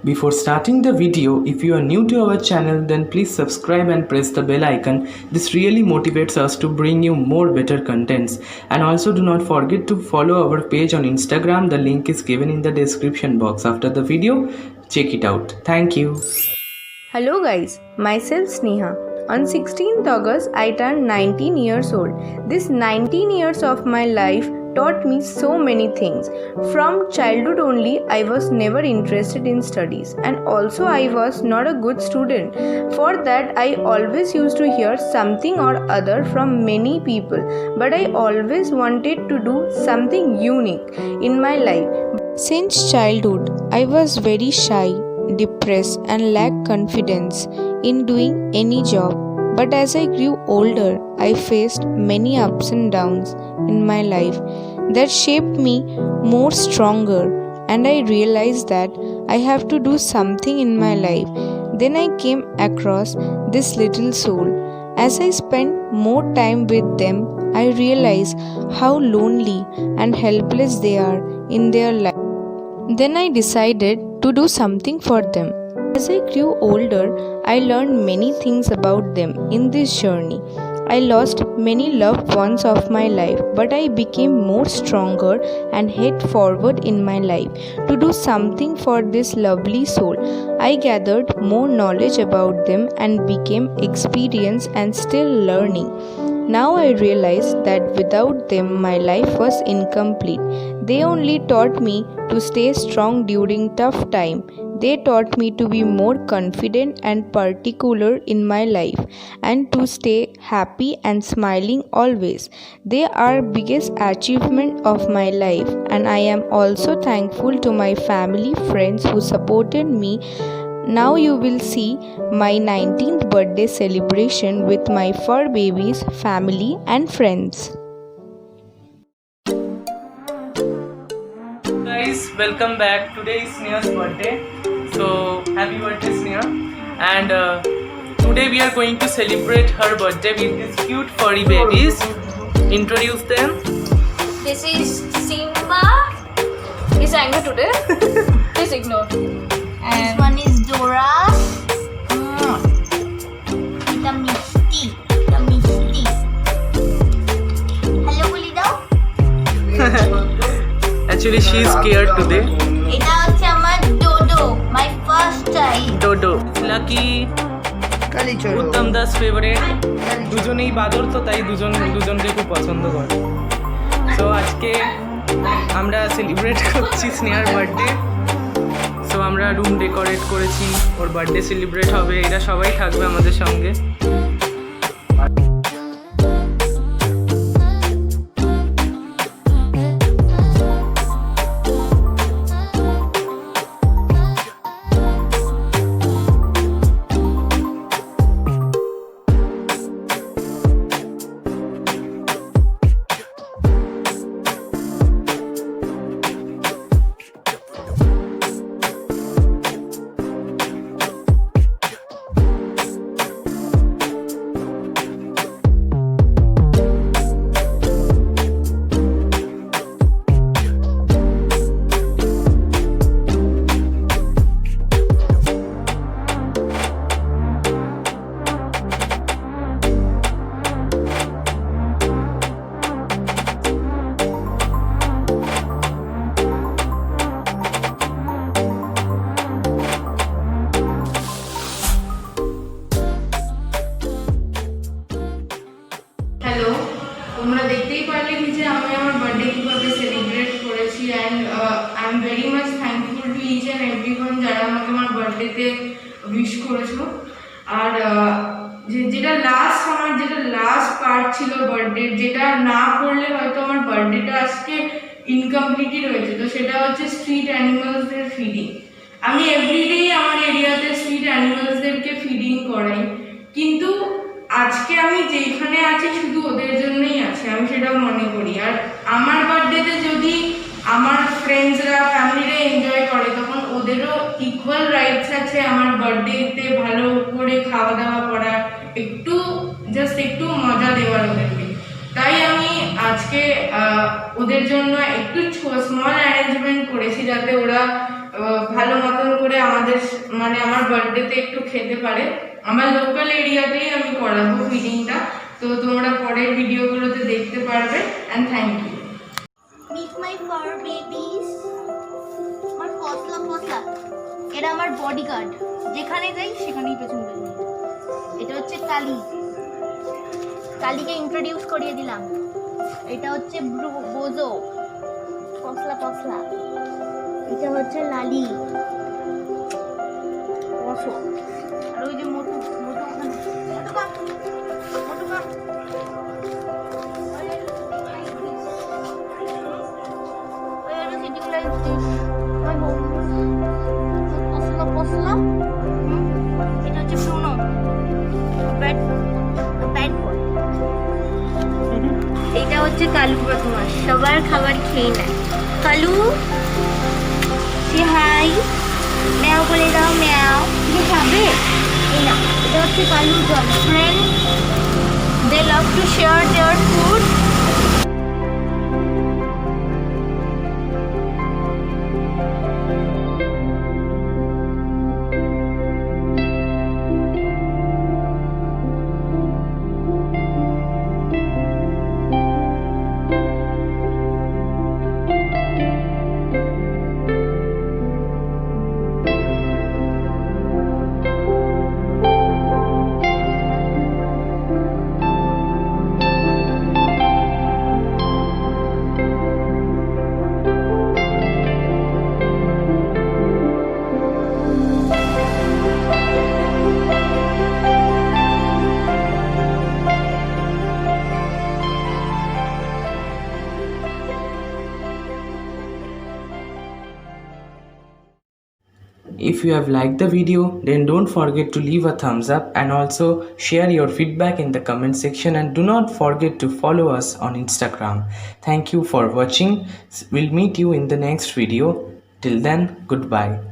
Before starting the video, if you are new to our channel, then please subscribe and press the bell icon. This really motivates us to bring you more better contents. And also do not forget to follow our page on Instagram. The link is given in the description box after the video. Check it out. Thank you. Hello guys, myself Sneha. On 16th August, I turned 19 years old. This 19 years of my life taught me so many things. From childhood only, I was never interested in studies, and also I was not a good student. For that, I always used to hear something or other from many people, but I always wanted to do something unique in my life. Since childhood, I was very shy, depressed, and lacked confidence in doing any job. But as I grew older, I faced many ups and downs in my life that shaped me more stronger, and I realized that I have to do something in my life. Then I came across this little soul. As I spent more time with them, I realized how lonely and helpless they are in their life. Then I decided to do something for them. As I grew older, I learned many things about them in this journey. I lost many loved ones of my life, but I became more stronger and head forward in my life to do something for this lovely soul. I gathered more knowledge about them and became experienced and still learning. Now I realize that without them my life was incomplete. They only taught me to stay strong during tough time. They taught me to be more confident and particular in my life and to stay happy and smiling always. They are biggest achievement of my life, and I am also thankful to my family, friends who supported me. Now you will see my 19th birthday celebration with my fur babies, family and friends. Guys, welcome back. Today is Sneha's birthday. So happy birthday, Sneha. And today we are going to celebrate her birthday with these cute furry babies. Introduce them. This is Simba. He's angry today. Please ignore. This one is Dora. The Misty. Hello, Bulidao. Actually, she is scared today. এটা হচ্ছে আমার Dodo, my first child. Dodo. Lucky. Uttam Das favourite. দুজনেই বাদর, তো তাই দুজনকে খুব পছন্দ করে। সো আজকে আমরা সেলিব্রেট করছি স্নেহার বার্থডে। সো আমরা রুম ডেকোরেট করেছি, ওর বার্থডে সেলিব্রেট হবে, এরা সবাই থাকবে আমাদের সঙ্গে। হ্যালো, তোমরা দেখতেই পারলে কি যে আমি আমার বার্থডে কিভাবে সেলিব্রেট করেছি, and I am very much thankful to each and everyone যারা আমাকে আমার বার্থডেতে উইশ করেছো। আর যেটা লাস্ট পার্ট ছিল বার্থডের, যেটা না করলে হয়তো আমার বার্থডেটা আজকে ইনকমপ্লিটই রয়েছে, তো সেটা হচ্ছে স্ট্রিট অ্যানিমালসদের ফিডিং। আমি এভরিডেই আমার এরিয়াতে স্ট্রিট অ্যানিমালসদেরকে ফিডিং করাই, কিন্তু আজকে আমি যেখানে আছি শুধু ওদের জন্যই আছি, আমি সেটা মনে করি। আর আমার বার্থডেতে যদি আমার ফ্রেন্ডসরা ফ্যামিলিরা এনজয় করে, তখন ওদেরও ইকুয়াল রাইটস আছে আমার বার্থডেতে ভালো করে খাওয়া দাওয়া করা, একটু মজা দেওয়ার ওদেরকে। তাই আমি আজকে ওদের জন্য একটু স্মল অ্যারেঞ্জমেন্ট করেছি, যাতে ওরা ভালো মতন করে আমাদের মানে আমার বার্থডেতে একটু খেতে পারে। আমার লোকাল এরিয়াতেই আমি করাবো ফিডিংটা, তো তোমরা পরের ভিডিওগুলোতে দেখতে পারবে। And thank you. Meet my fur babies. আমার পতলা পতলা, এরা আমার বডিগার্ড, যেখানে যাই সেখানেই পেছন পেছন। এটা হচ্ছে কালি, কালিকে ইন্ট্রোডিউস করিয়ে দিলাম। এটা হচ্ছে বোজো, পতলা পতলা। এটা হচ্ছে লালি, বসো। আর ওই যে মোটু, মোটু ওখানে, মোটু কাম, মোটু কাম। পশলা, এটা হচ্ছে ব্রুনো, ব্যাড বয়। এটা হচ্ছে কালু প্রথমা, সবার খাবার খেয়ে নেয়। কালু সে হাই, ম্যাও বলে দাও, ম্যাও। তুমি খাবে? এই না, এটা হচ্ছে কালুর জল friend. They love to share their food. If you have liked the video, then don't forget to leave a thumbs up and also share your feedback in the comment section, and do not forget to follow us on Instagram. Thank you for watching. We'll meet you in the next video. Till then, goodbye.